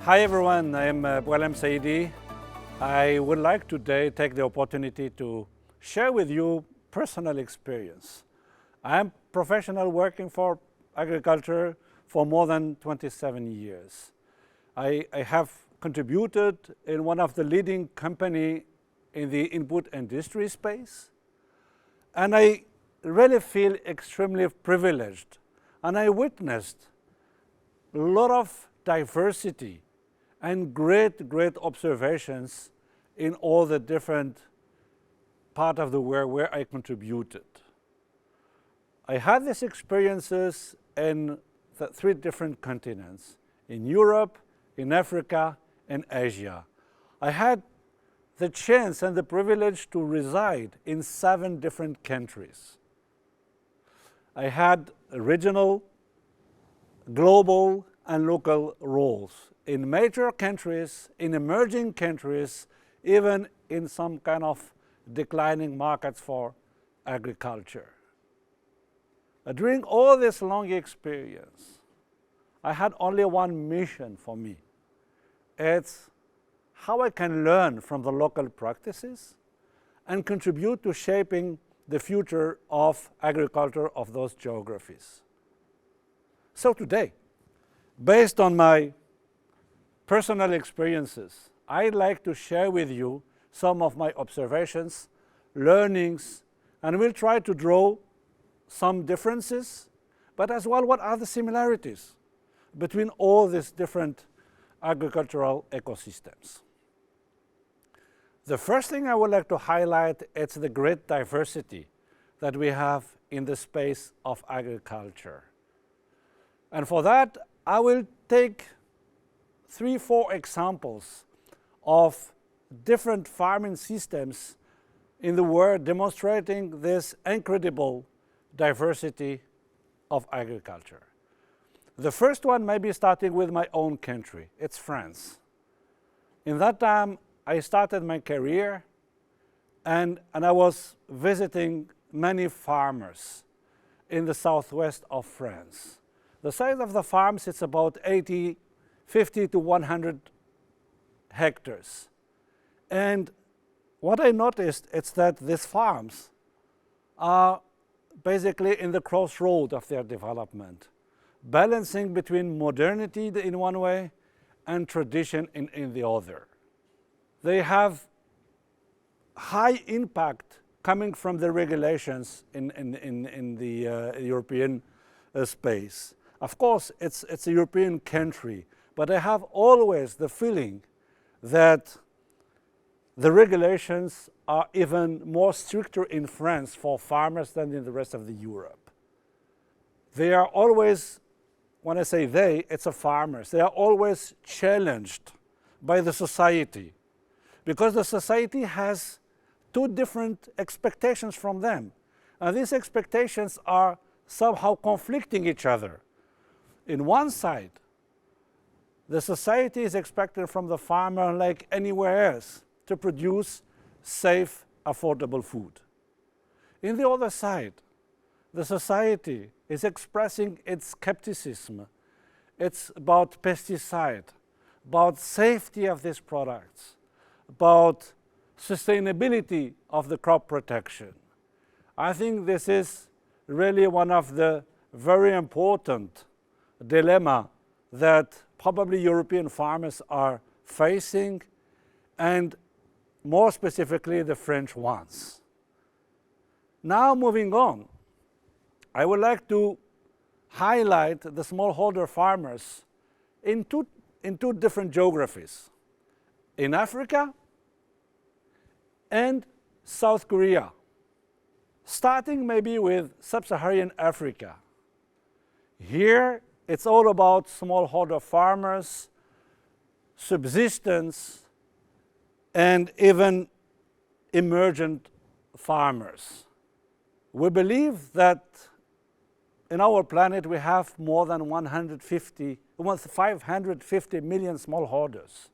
Hi everyone, I'm Boualem Saidi. I would like today take the opportunity to share with you personal experience. I'm professional working for agriculture for more than 27 years. I have contributed in one of the leading company in the input industry space, and I really feel extremely privileged, and I witnessed a lot of diversity and great observations in all the different part of the world where I contributed. I had these experiences in the 3 different continents, in Europe, in Africa, and Asia. I had the chance and the privilege to reside in 7 different countries. I had regional, global, and local roles in major countries, in emerging countries, even in some kind of declining markets for agriculture. During all this long experience, I had only one mission for me. It's how I can learn from the local practices and contribute to shaping the future of agriculture of those geographies. So today, based on my personal experiences, I'd like to share with you some of my observations, learnings, and we'll try to draw some differences, but as well what are the similarities between all these different agricultural ecosystems. The first thing I would like to highlight is the great diversity that we have in the space of agriculture. And for that, I will take 3-4 examples of different farming systems in the world demonstrating this incredible diversity of agriculture. The first one may be starting with my own country. It's France. In that time, I started my career and I was visiting many farmers in the southwest of France. The size of the farms, it's about 50 to 100 hectares. And what I noticed is that these farms are basically in the crossroad of their development, balancing between modernity in one way and tradition in the other. They have high impact coming from the regulations in the European space. Of course, it's a European country, but I have always the feeling that the regulations are even more stricter in France for farmers than in the rest of the Europe. They are always, when I say they, it's the farmers, they are always challenged by the society because the society has 2 different expectations from them. And these expectations are somehow conflicting each other. In one side, the society is expecting from the farmer, like anywhere else, to produce safe, affordable food. In the other side, the society is expressing its skepticism. It's about pesticide, about safety of these products, about sustainability of the crop protection. I think this is really one of the very important dilemma that probably European farmers are facing, and more specifically the French ones. Now moving on, I would like to highlight the smallholder farmers in two different geographies, in Africa and South Korea. Starting maybe with sub-Saharan Africa. Here, it's all about smallholder farmers, subsistence, and even emergent farmers. We believe that in our planet we have more than 550 million smallholders.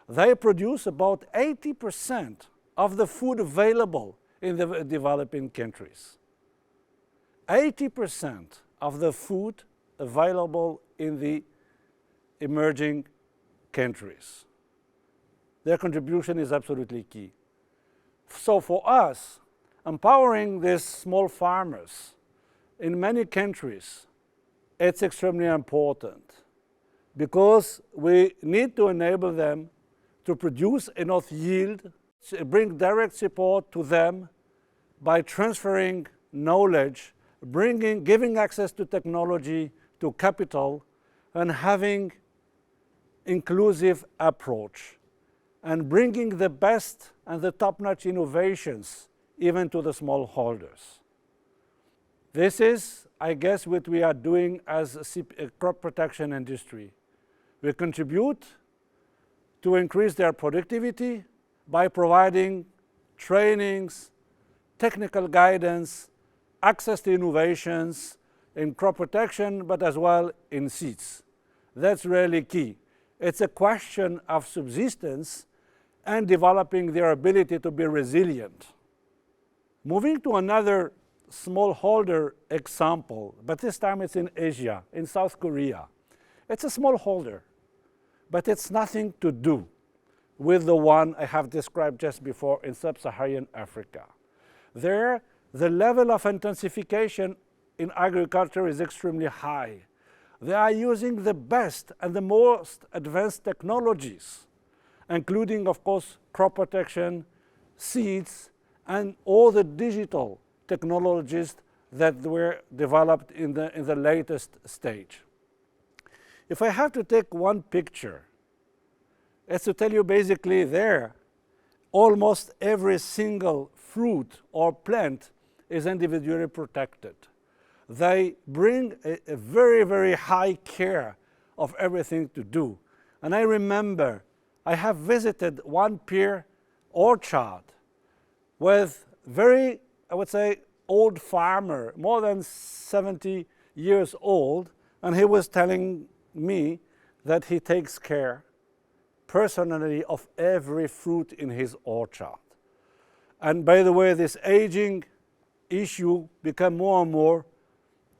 They produce about 80% of the food available in the developing countries. 80% of the food available in the emerging countries. Their contribution is absolutely key. So for us, empowering these small farmers in many countries, it's extremely important because we need to enable them to produce enough yield, bring direct support to them by transferring knowledge, giving access to technology, to capital, and having inclusive approach, and bringing the best and the top-notch innovations even to the smallholders. This is, I guess, what we are doing as a crop protection industry. We contribute to increase their productivity by providing trainings, technical guidance, access to innovations in crop protection, but as well in seeds. That's really key. It's a question of subsistence and developing their ability to be resilient. Moving to another smallholder example, but this time it's in Asia, in South Korea. It's a smallholder, but it's nothing to do with the one I have described just before in sub-Saharan Africa. There, the level of intensification in agriculture is extremely high. They are using the best and the most advanced technologies, including, of course, crop protection, seeds, and all the digital technologies that were developed in the latest stage. If I have to take one picture, it's to tell you basically there, almost every single fruit or plant is individually protected. They bring a very, very high care of everything to do. And I remember I have visited one pear orchard with very, I would say, old farmer, more than 70 years old, and he was telling me that he takes care personally of every fruit in his orchard. And by the way, this aging issue became more and more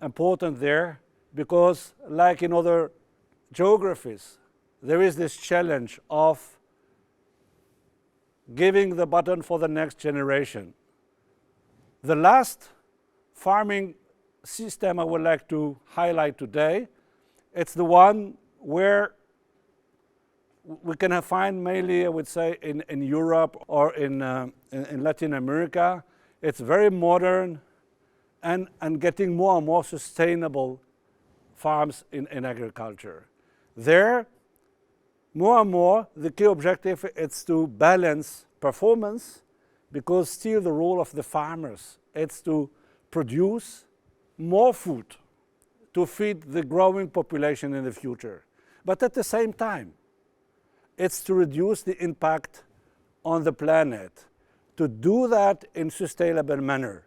important there because, like in other geographies, there is this challenge of giving the baton for the next generation. The last farming system I would like to highlight today, it's the one where we can find mainly, I would say, in Europe or in Latin America. It's very modern and getting more and more sustainable farms in agriculture. There, more and more, the key objective is to balance performance, because still the role of the farmers is to produce more food to feed the growing population in the future. But at the same time, it's to reduce the impact on the planet, to do that in sustainable manner.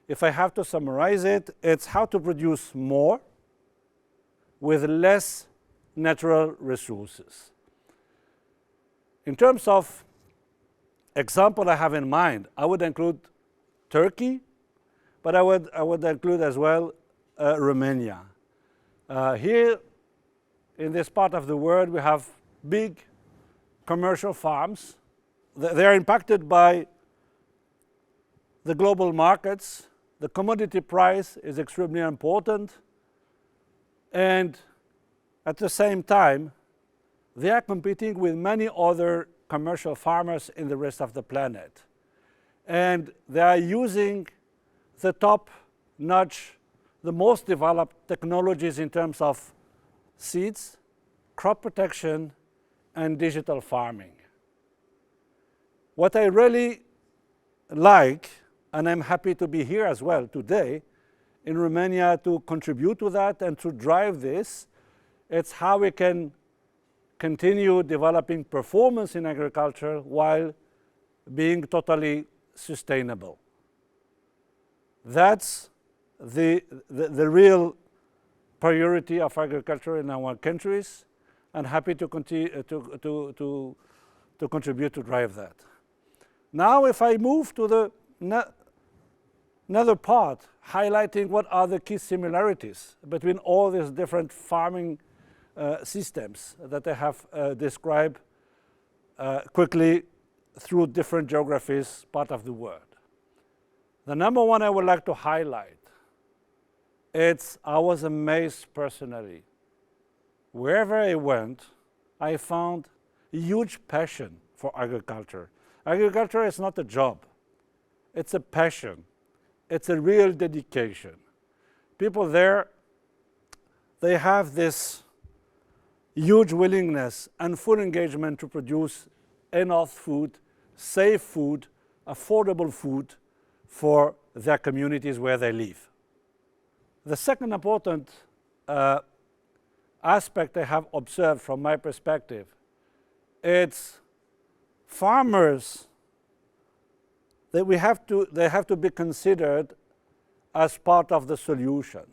If I have to summarize it, it's how to produce more with less natural resources. In terms of example I have in mind, I would include Turkey, but I would include as well Romania. Here in this part of the world we have big commercial farms. They are impacted by the global markets. The commodity price is extremely important, and at the same time they are competing with many other commercial farmers in the rest of the planet. And they are using the top-notch, the most developed technologies in terms of seeds, crop protection, and digital farming. What I really like, and I'm happy to be here as well today in Romania to contribute to that and to drive this, it's how we can continue developing performance in agriculture while being totally sustainable. That's the real priority of agriculture in our countries, and happy to continue to contribute to drive that. Now if I move to another part, highlighting what are the key similarities between all these different farming systems that I have described quickly through different geographies, part of the world. The number one I would like to highlight, I was amazed personally. Wherever I went, I found a huge passion for agriculture. Agriculture is not a job. It's a passion. It's a real dedication. People there, they have this huge willingness and full engagement to produce enough food, safe food, affordable food for their communities where they live. The second important aspect I have observed from my perspective, it's farmers that they have to be considered as part of the solution.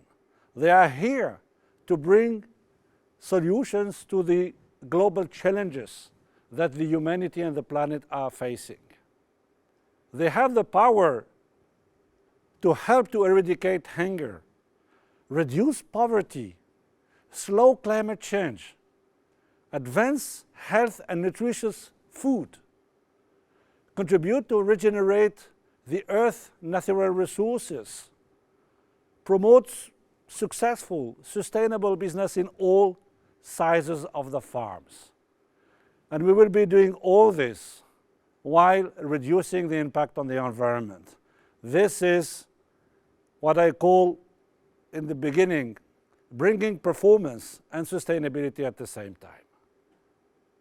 They are here to bring solutions to the global challenges that the humanity and the planet are facing. They have the power to help to eradicate hunger, reduce poverty, slow climate change, advance health and nutritious food, contribute to regenerate the Earth's natural resources, promote successful, sustainable business in all sizes of the farms. And we will be doing all this while reducing the impact on the environment. This is what I call, in the beginning, bringing performance and sustainability at the same time.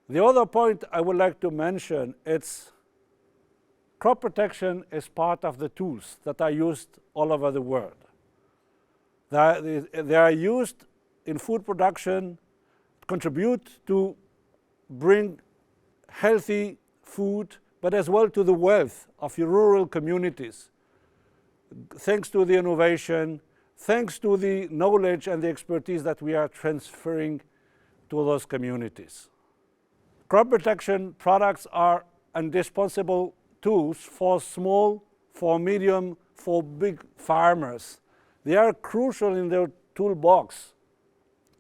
The other point I would like to mention, it's crop protection is part of the tools that are used all over the world. They are used in food production, contribute to bring healthy food, but as well to the wealth of your rural communities. Thanks to the innovation, thanks to the knowledge and the expertise that we are transferring to those communities. Crop protection products are indispensable tools for small, for medium, for big farmers. They are crucial in their toolbox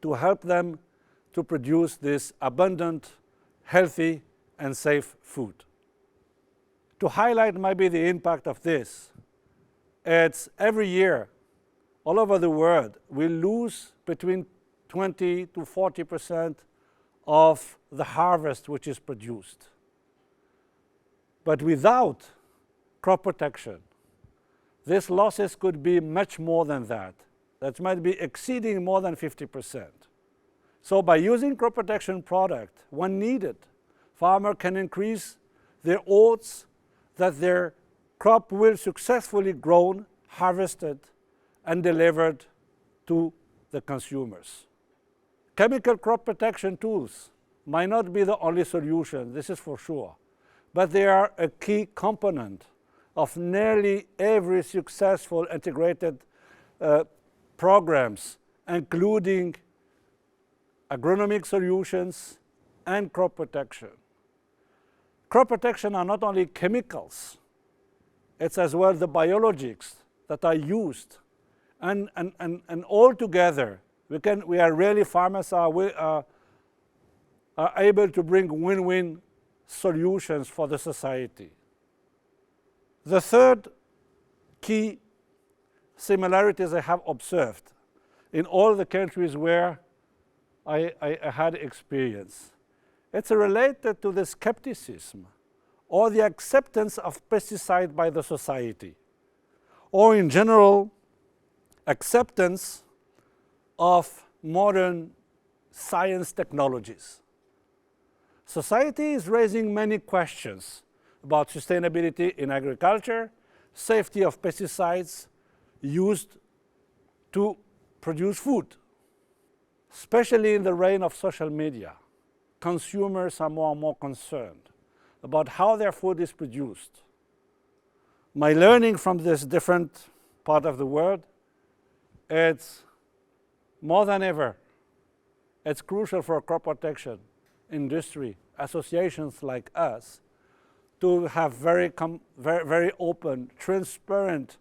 to help them to produce this abundant, healthy, and safe food. To highlight maybe the impact of this, it's every year, all over the world, we lose between 20 to 40% of the harvest which is produced. But without crop protection, these losses could be much more than that. That might be exceeding more than 50%. So by using crop protection product when needed, farmer can increase their odds that their crop will successfully grown, harvested, and delivered to the consumers. Chemical crop protection tools might not be the only solution, this is for sure, but they are a key component of nearly every successful integrated programs, including agronomic solutions and crop protection. Crop protection are not only chemicals, it's as well the biologics that are used. And all together, we are really, farmers are able to bring win-win solutions for the society. The third key similarities I have observed in all the countries where I had experience, it's related to the skepticism or the acceptance of pesticide by the society, or in general, acceptance of modern science technologies. Society is raising many questions about sustainability in agriculture, safety of pesticides used to produce food. Especially in the reign of social media, consumers are more and more concerned about how their food is produced. My learning from this different part of the world, it's more than ever, it's crucial for crop protection industry, associations like us, to have very open, transparent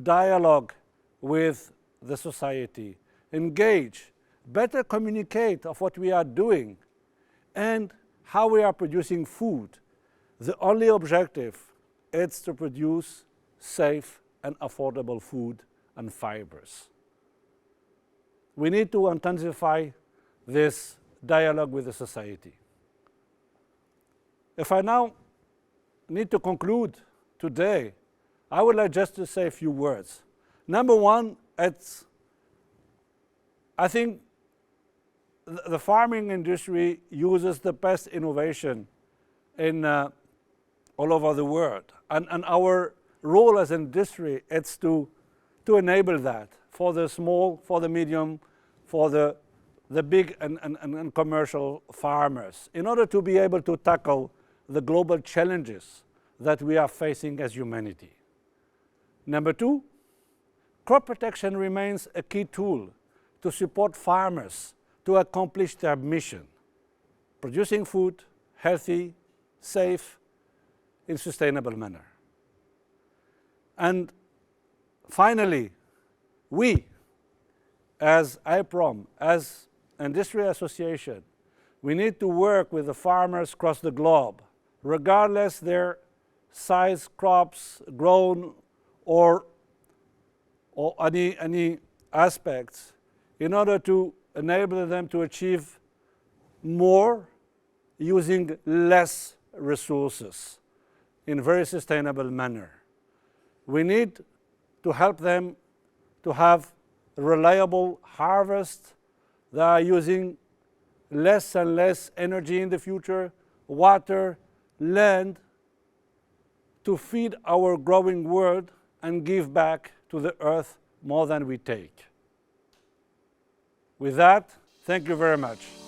dialogue with the society, engage, better communicate of what we are doing and how we are producing food. The only objective is to produce safe and affordable food and fibers. We need to intensify this dialogue with the society. If I now need to conclude today, I would like just to say a few words. Number one, I think the farming industry uses the best innovation in all over the world. And our role as industry is to enable that for the small, for the medium, for the big and commercial farmers, in order to be able to tackle the global challenges that we are facing as humanity. Number two, crop protection remains a key tool to support farmers to accomplish their mission, producing food, healthy, safe, in sustainable manner. And finally, we, as AIPROM, as industry association, we need to work with the farmers across the globe, regardless their size, crops grown, or any aspects, in order to enable them to achieve more using less resources in a very sustainable manner. We need to help them to have reliable harvest that are using less and less energy in the future, water, land, to feed our growing world and give back to the earth more than we take. With that, thank you very much.